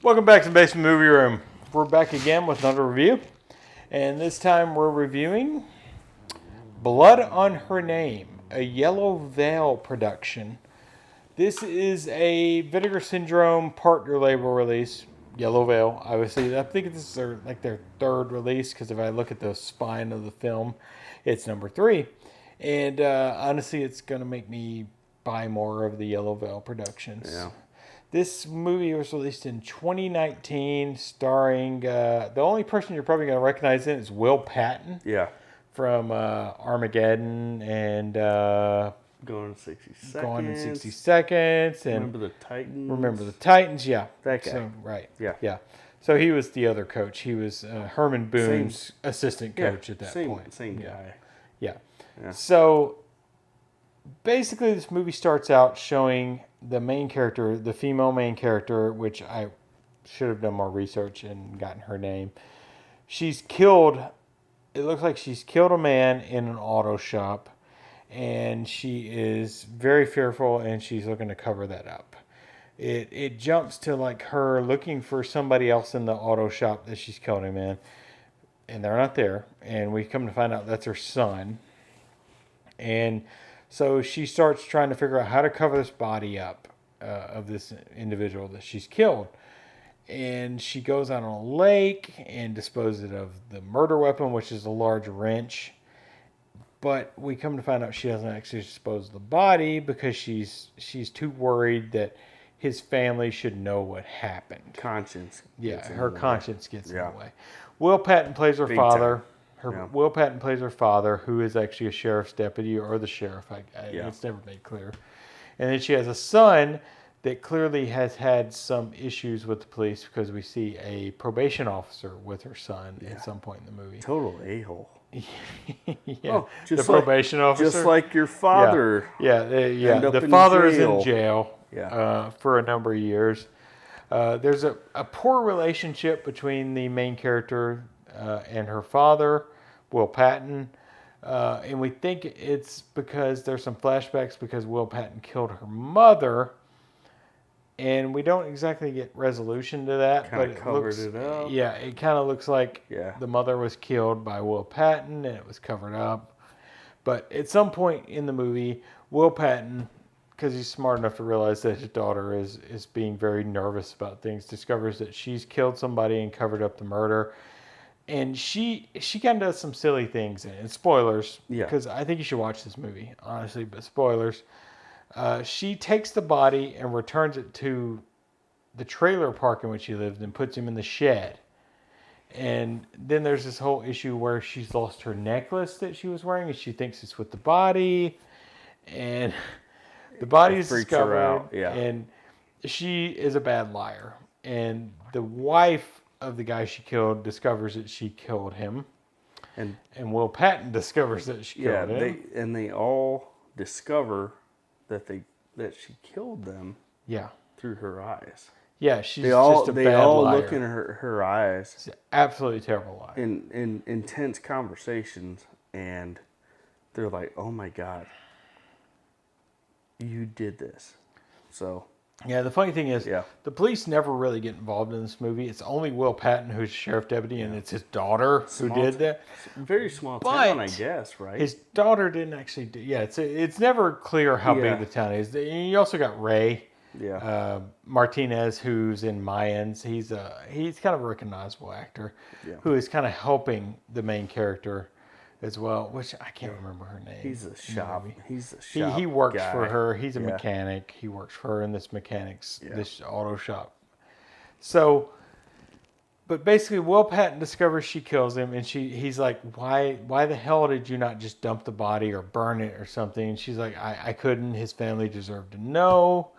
Welcome back to the Basement Movie Room. We're back again with another review. And this time we're reviewing Blood on Her Name, a Yellow Veil production. This is a Vinegar Syndrome partner label release. Yellow Veil, obviously. I think this is their third release, because if I look at the spine of the film, it's number 3. And honestly, it's going to make me buy more of the Yellow Veil productions. Yeah. This movie was released in 2019, starring the only person you're probably going to recognize in is Will Patton. Yeah. From Armageddon and Gone in 60 Seconds. Gone in 60 Seconds. And Remember the Titans. Remember the Titans, yeah. That guy. So, right. Yeah. Yeah. So he was the other coach. He was Herman Boone's assistant coach at that point. Same guy. Yeah. Yeah. So basically, this movie starts out showing the main character, the female main character, which I should have done more research and gotten her name. She's killed. It looks like she's killed a man in an auto shop, and she is very fearful, and she's looking to cover that up. It jumps to like her looking for somebody else in the auto shop that she's killed him in, and they're not there. And we come to find out that's her son. And so she starts trying to figure out how to cover this body up of this individual that she's killed. And she goes out on a lake and disposes of the murder weapon, which is a large wrench. But we come to find out she doesn't actually dispose of the body because she's too worried that his family should know what happened. Conscience. Yeah, her conscience gets in the way. Will Patton plays her Big father. time. Will Patton plays her father, who is actually a sheriff's deputy or the sheriff. It's never made clear. And then she has a son that clearly has had some issues with the police, because we see a probation officer with her son at some point in the movie. Total a-hole. Yeah, the probation officer. Just like your father. Yeah. The father is in jail for a number of years. There's a poor relationship between the main character and her father, Will Patton. And we think it's because there's some flashbacks because Will Patton killed her mother. And we don't exactly get resolution to that. Kind of covered it up. Yeah, it kind of looks like the mother was killed by Will Patton and it was covered up. But at some point in the movie, Will Patton, because he's smart enough to realize that his daughter is being very nervous about things, discovers that she's killed somebody and covered up the murder. And she kind of does some silly things in it. Spoilers, because I think you should watch this movie, honestly, but spoilers. She takes the body and returns it to the trailer park in which he lived and puts him in the shed. And then there's this whole issue where she's lost her necklace that she was wearing and she thinks it's with the body. And the body is discovered. And she is a bad liar. And the wife of the guy she killed discovers that she killed him. And Will Patton discovers that she killed him. They all discover that she killed them through her eyes. Yeah, she's just a bad liar. They all look in her eyes. She's an absolutely terrible liar. In intense conversations, and they're like, oh my God, you did this. So... Yeah, the funny thing is, the police never really get involved in this movie. It's only Will Patton, who's sheriff deputy, and it's his daughter who did that. Very small town, I guess, right? His daughter didn't actually do. Yeah, it's never clear how big the town is. You also got Ray Martinez, who's in Mayans. He's kind of a recognizable actor who is kind of helping the main character as well, which I can't remember her name. He's a shop. He works for her. He's a mechanic. He works for her in this this auto shop. So, but basically, Will Patton discovers she kills him, and he's like, why the hell did you not just dump the body or burn it or something? And she's like, I couldn't. His family deserved to know.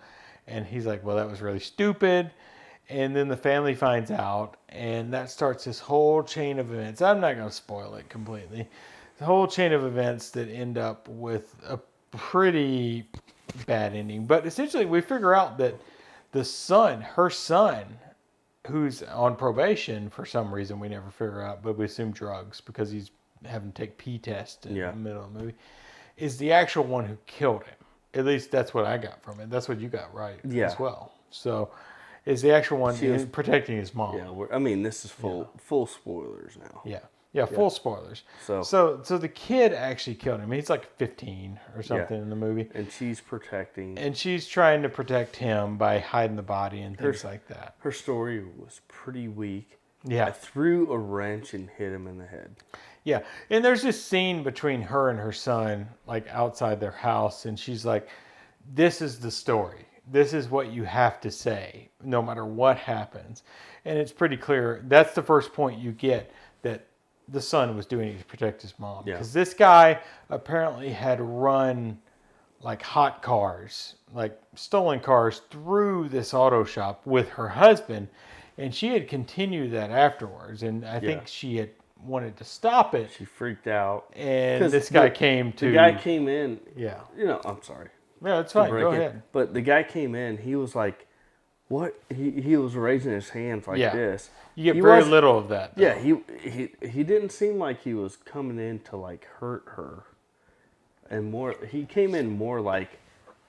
And he's like, well, that was really stupid. And then the family finds out, and that starts this whole chain of events. I'm not going to spoil it completely. The whole chain of events that end up with a pretty bad ending. But essentially, we figure out that her son, who's on probation for some reason we never figure out, but we assume drugs because he's having to take pee tests in the middle of the movie, is the actual one who killed him. At least that's what I got from it. That's what you got right as well. So... is the actual one who's protecting his mom. Yeah, I mean, this is full spoilers now. Yeah, full spoilers. So the kid actually killed him. He's like 15 or something in the movie. And she's protecting. And she's trying to protect him by hiding the body and things like that. Her story was pretty weak. Yeah. I threw a wrench and hit him in the head. Yeah. And there's this scene between her and her son, like outside their house. And she's like, this is the story. This is what you have to say, no matter what happens. And it's pretty clear. That's the first point you get, that the son was doing it to protect his mom. Because this guy apparently had run like hot cars, like stolen cars, through this auto shop with her husband. And she had continued that afterwards. And I think she had wanted to stop it. She freaked out. And this guy came to... The guy came in. Yeah. I'm sorry. Yeah, it's fine. Go ahead. But the guy came in. He was like, what? He was raising his hands like this. You get very little of that, though. Yeah, he didn't seem like he was coming in to like hurt her. And more, he came in more like,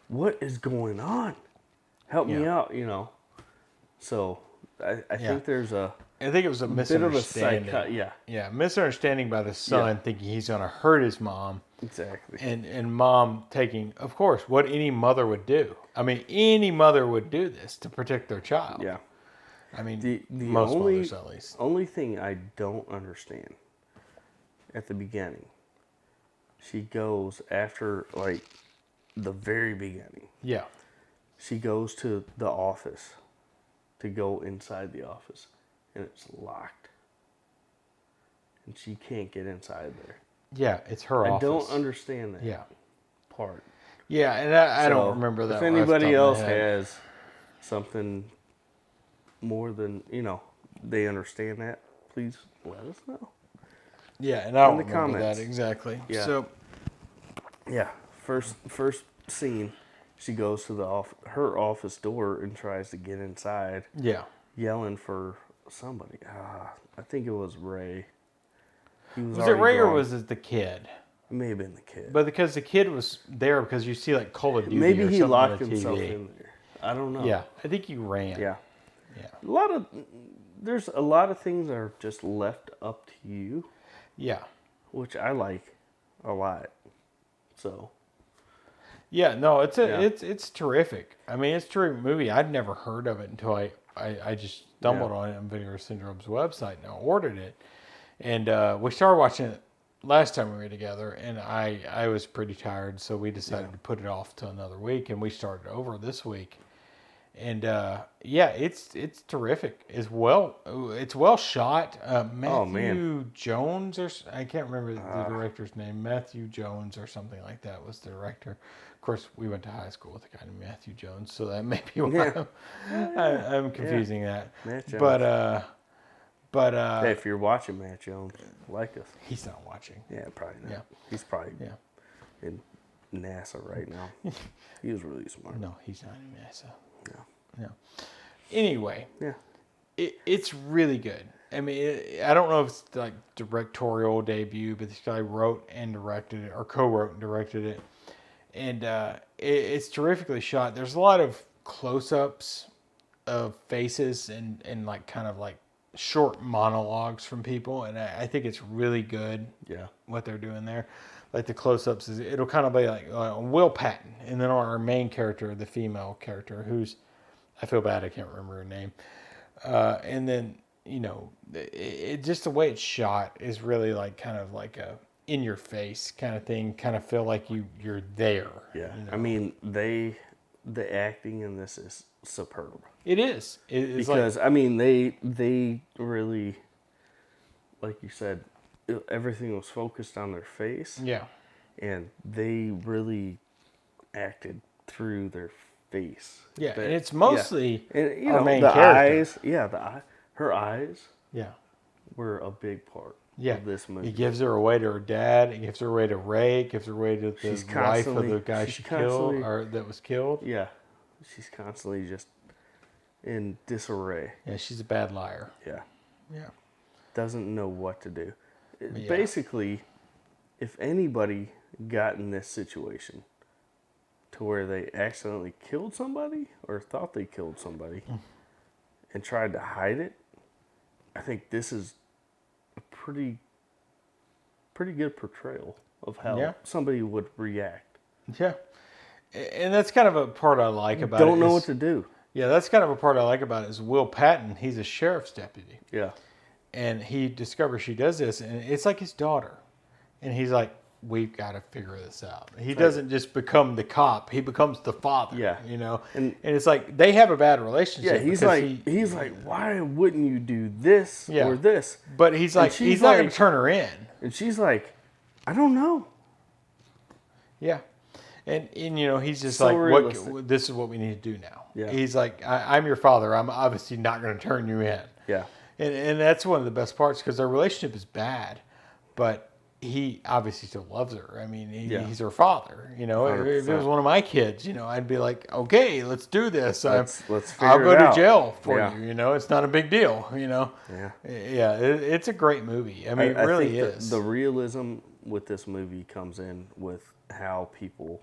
what is going on? Help me out, So I think there's I think it was a misunderstanding. Bit of a Yeah, misunderstanding by the son, thinking he's going to hurt his mom. Exactly. And mom taking, of course, what any mother would do. I mean, any mother would do this to protect their child. Yeah. I mean, the most mothers at least. Only thing I don't understand, at the beginning, she goes after, like, the very beginning. Yeah. She goes to the office, to go inside the office, and it's locked. And she can't get inside there. Yeah, it's her office. I don't understand that part. Yeah, and I don't remember that. If anybody else has something more than, they understand that, please let us know. Yeah, and I don't remember that exactly. Yeah. So, yeah, first scene, she goes to her office door and tries to get inside. Yeah. Yelling for somebody. I think it was Ray. Was it Ray or was it the kid? It may have been the kid. But because the kid was there because you see like Call of Duty maybe or he something locked on the himself TV. in there. I don't know. Yeah, I think he ran. Yeah. Yeah. There's a lot of things that are just left up to you. Yeah. Which I like a lot. So. Yeah, no, it's terrific. I mean, it's a terrific movie. I'd never heard of it until I just stumbled on it on Vinegar Syndrome's website and I ordered it. And we started watching it last time we were together, and I was pretty tired, so we decided to put it off to another week, and we started over this week. And it's terrific. It's well shot. Matthew Jones, or I can't remember the director's name. Matthew Jones or something like that was the director. Of course, we went to high school with a guy named Matthew Jones, so that may be why I'm confusing that. Matt Jones. But hey, if you're watching, Matt Jones, like us. He's not watching. Yeah, probably not. Yeah. He's probably in NASA right now. He was really smart. No, he's not in NASA. No. Anyway. Yeah. It's really good. I mean, I don't know if it's like directorial debut, but this guy wrote and directed it, or co-wrote and directed it. And it's terrifically shot. There's a lot of close-ups of faces and like kind of like short monologues from people, and I think it's really good. Yeah, what they're doing there, like the close-ups, it'll kind of be like Will Patton, and then our main character, the female character, who's, I feel bad I can't remember her name, and then it just the way it's shot is really like kind of like a in your face kind of thing, kind of feel like you're there. Yeah, I mean the acting in this is superb. It is. It's because I mean they really, like you said, everything was focused on their face. Yeah. And they really acted through their face. Yeah, and it's mostly and, our main the character. Eyes. Yeah, her eyes. Yeah. Were a big part. Yeah. Of this movie. It gives her away to her dad. It gives her away to Ray. It gives her away to the wife of the guy she killed or that was killed. Yeah. She's constantly just in disarray. Yeah, she's a bad liar. Yeah. Yeah. Doesn't know what to do. Basically, if anybody got in this situation to where they accidentally killed somebody or thought they killed somebody, and tried to hide it, I think this is a pretty good portrayal of how somebody would react. Yeah. And that's kind of a part I like about it. Don't know what to do. Yeah, that's kind of a part I like about it is Will Patton. He's a sheriff's deputy. Yeah. And he discovers she does this, and it's like his daughter. And he's like, we've got to figure this out. He doesn't just become the cop. He becomes the father, Yeah. you know? And it's like they have a bad relationship. Yeah, he's like, why wouldn't you do this or this? But he's like, he's not going to turn her in. And she's like, I don't know. Yeah. And you know, he's just So like, realistic. this is what we need to do now. Yeah. He's like, I'm your father. I'm obviously not going to turn you in. Yeah. And that's one of the best parts because their relationship is bad, but he obviously still loves her. I mean, he's her father. You know, 100%. if it was one of my kids, you know, I'd be like, okay, let's do this. Let's figure I'll go it to out. jail for you. You know, it's not a big deal. You know. Yeah. Yeah, it's a great movie. I mean, it really is. The realism with this movie comes in with how people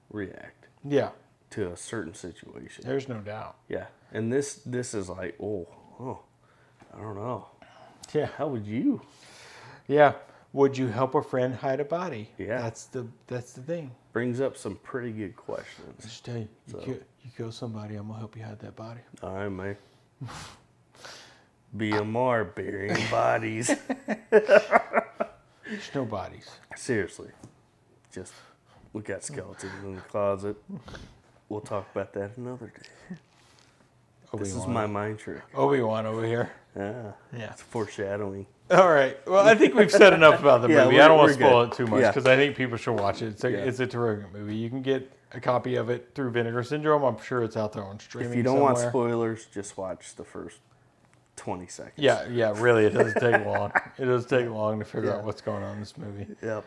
react. Yeah. To a certain situation. There's no doubt. Yeah. And this is like, oh, I don't know. Yeah. How would you? Yeah. Would you help a friend hide a body? Yeah. That's the thing. Brings up some pretty good questions. Just tell you, you kill somebody, I'm gonna help you hide that body. All right, man. BMR, burying bodies. There's no bodies. Seriously. Just, we got skeletons in the closet. We'll talk about that another day. This is my mind trick. Obi-Wan over here. Yeah. It's foreshadowing. All right. Well, I think we've said enough about the movie. I don't want to spoil it too much because I think people should watch it. It's a terrific movie. You can get a copy of it through Vinegar Syndrome. I'm sure it's out there on streaming. If you don't want spoilers, just watch the first 20 seconds. Yeah, really. It doesn't take long. It doesn't take long to figure out what's going on in this movie. Yep.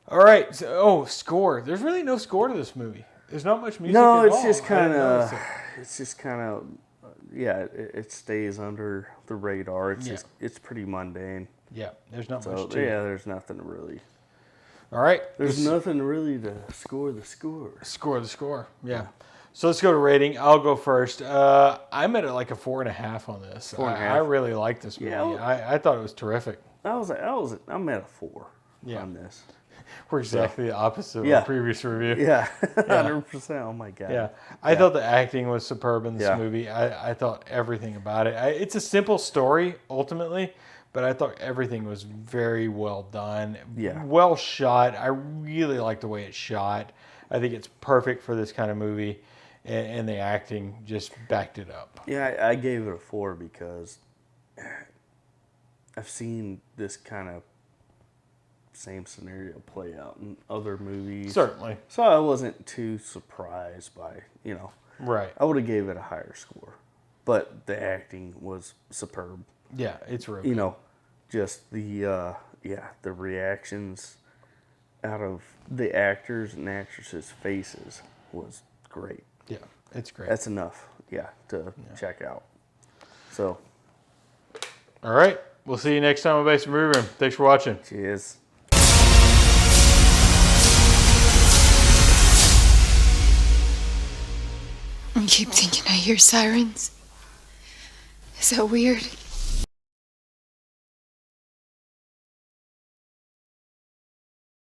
All right. So, score. There's really no score to this movie. There's not much music No, at it's all. just kind of, it stays under the radar. It's pretty mundane. Yeah, there's not much So, to it. there's nothing really. All right. There's nothing really to score the score. Score the score. Yeah. So let's go to rating. I'll go first. I'm at like a 4.5 on this. 4.5. I really like this movie. I thought it was terrific. I'm at a 4 on this. We're exactly the opposite of our previous review. Yeah, 100%. Oh my god. Yeah, I thought the acting was superb in this movie. I thought everything about it. It's a simple story ultimately, but I thought everything was very well done. Yeah. Well shot. I really like the way it's shot. I think it's perfect for this kind of movie, and the acting just backed it up. Yeah, I gave it a 4 because I've seen this kind of same scenario play out in other movies. Certainly. So I wasn't too surprised by, Right. I would have gave it a higher score. But the acting was superb. Yeah, it's really good. Just the reactions out of the actors and actresses' faces was great. Yeah, it's great. That's enough, to check out. So. All right. We'll see you next time on Basement Movie Room. Thanks for watching. Cheers. I keep thinking I hear sirens. Is that weird?